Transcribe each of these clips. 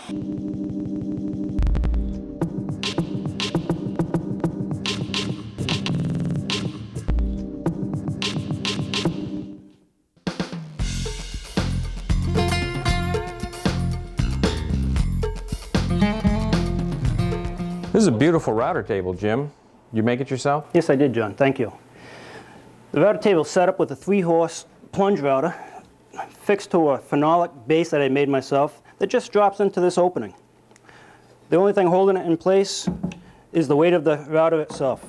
This is a beautiful router table, Jim. You make it yourself? Yes, I did, John. Thank you. The router table is set up with a 3-horse plunge router fixed to a phenolic base that I made myself that just drops into this opening. The only thing holding it in place is the weight of the router itself.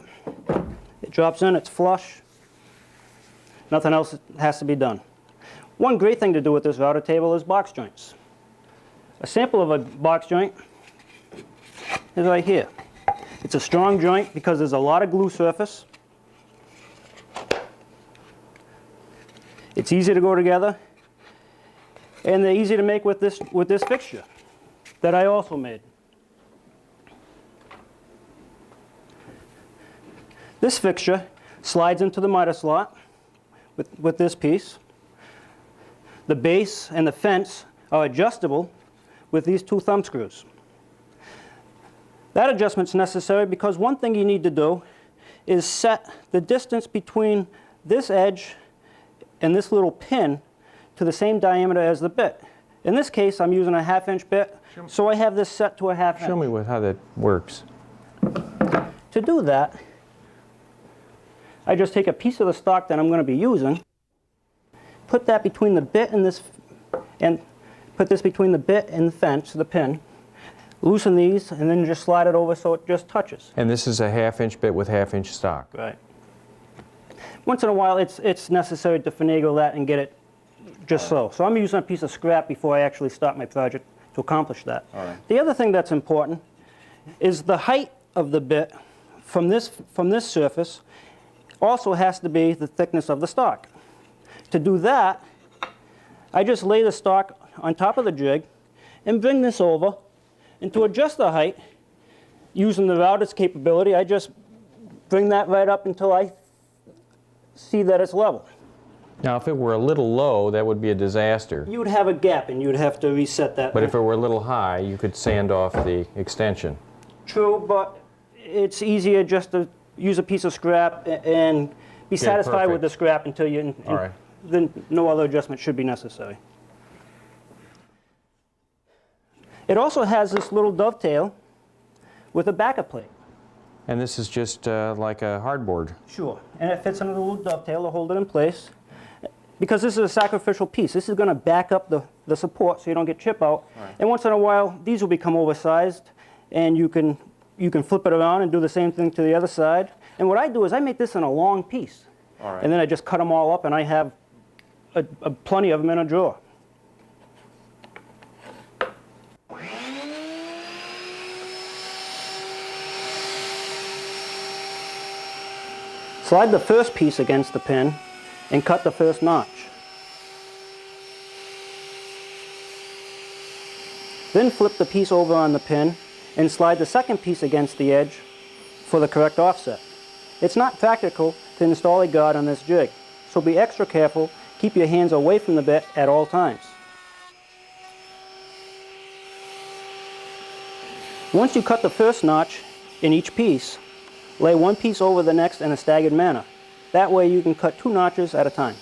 It drops in, it's flush. Nothing else has to be done. One great thing to do with this router table is box joints. A sample of a box joint is right here. It's a strong joint because there's a lot of glue surface. It's easy to go together, and they're easy to make with this fixture that I also made. This fixture slides into the miter slot with this piece. The base and the fence are adjustable with these 2 thumb screws. That adjustment's necessary because one thing you need to do is set the distance between this edge and this little pin to the same diameter as the bit. In this case, I'm using a 1/2-inch bit, so I have this set to a 1/2 inch. Show me how that works. To do that, I just take a piece of the stock that I'm going to be using, put that between the bit and this, and put this between the bit and the fence, the pin, loosen these, and then just slide it over so it just touches. And this is a 1/2-inch bit with 1/2-inch stock. Right. Once in a while, it's necessary to finagle that and get it just so. So I'm using a piece of scrap before I actually start my project to accomplish that. All right. The other thing that's important is the height of the bit from this surface also has to be the thickness of the stock. To do that, I just lay the stock on top of the jig and bring this over. And to adjust the height, using the router's capability, I just bring that right up until I see that it's level. Now, if it were a little low, that would be a disaster. You would have a gap and you'd have to reset that. But if it were a little high, you could sand off the extension. True, but it's easier just to use a piece of scrap and be satisfied with the scrap until you, all right. Then no other adjustment should be necessary. It also has this little dovetail with a backup plate. And this is just like a hardboard. Sure, and it fits under the little dovetail to hold it in place. Because this is a sacrificial piece, this is going to back up the support so you don't get chip out. Right. And once in a while, these will become oversized, and you can flip it around and do the same thing to the other side. And what I do is I make this in a long piece. All right. And then I just cut them all up, and I have plenty of them in a drawer. Slide the first piece against the pin and cut the first notch. Then flip the piece over on the pin and slide the second piece against the edge for the correct offset. It's not practical to install a guard on this jig, so be extra careful. Keep your hands away from the bit at all times. Once you cut the first notch in each piece, lay one piece over the next in a staggered manner. That way you can cut 2 notches at a time.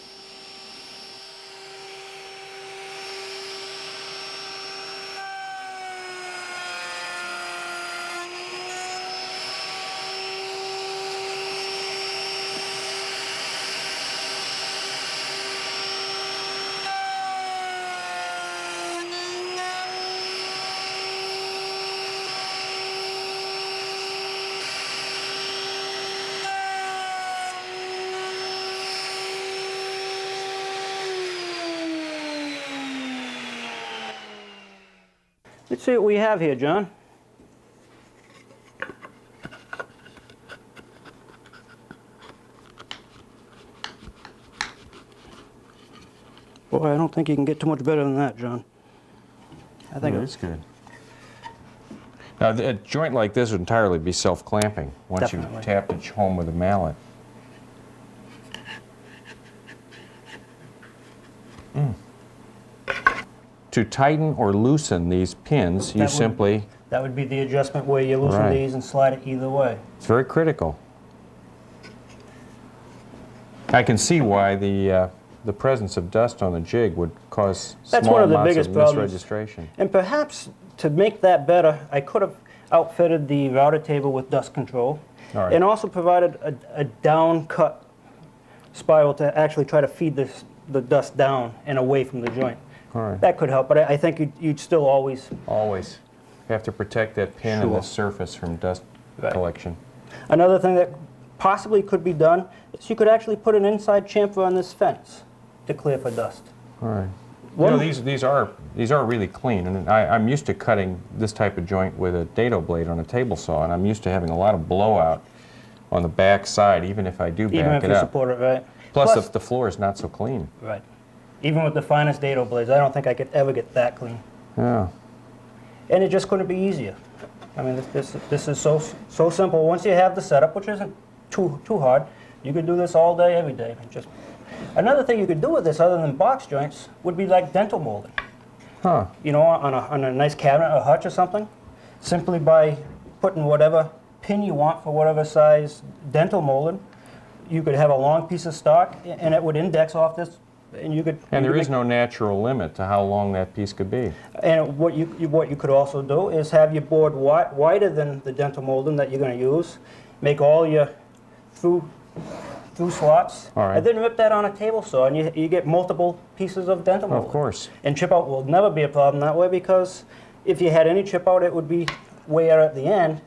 Let's see what we have here, John. Boy, I don't think you can get too much better than that, John. I think it's good. Now, a joint like this would entirely be self-clamping once Definitely. you tapped it home with a mallet. to tighten or loosen these pins, you simply... That would be the adjustment where you loosen these and slide it either way. It's very critical. I can see why the presence of dust on the jig would cause That's small one of the amounts biggest of problems. misregistration. And perhaps to make that better, I could have outfitted the router table with dust control, and also provided a down cut spiral to actually try to feed the dust down and away from the joint. That could help, but I think you'd still always... Always. You have to protect that pin and the surface from dust collection. Another thing that possibly could be done is you could actually put an inside chamfer on this fence to clear for dust. All right. You know, these are really clean, and I'm used to cutting this type of joint with a dado blade on a table saw, and I'm used to having a lot of blowout on the back side, even if I do back it up. Even if you support it right. Plus the floor is not so clean. Right. Even with the finest dado blades, I don't think I could ever get that clean. Yeah. And it just couldn't be easier. I mean, this is so simple. Once you have the setup, which isn't too hard, you could do this all day, every day. Just another thing you could do with this, other than box joints, would be like dental molding. Huh. You know, on a nice cabinet or hutch or something, simply by putting whatever pin you want for whatever size dental molding, you could have a long piece of stock, and it would index off this. And you could. And there is no natural limit to how long that piece could be. And what you could also do is have your board wider than the dental molding that you're going to use. Make all your through slots, and then rip that on a table saw, and you get multiple pieces of dental molding. Of course. And chip out will never be a problem that way, because if you had any chip out, it would be way out at the end,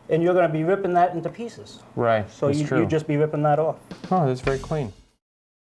and you're going to be ripping that into pieces. Right. So you'd just be ripping that off. Oh, that's very clean.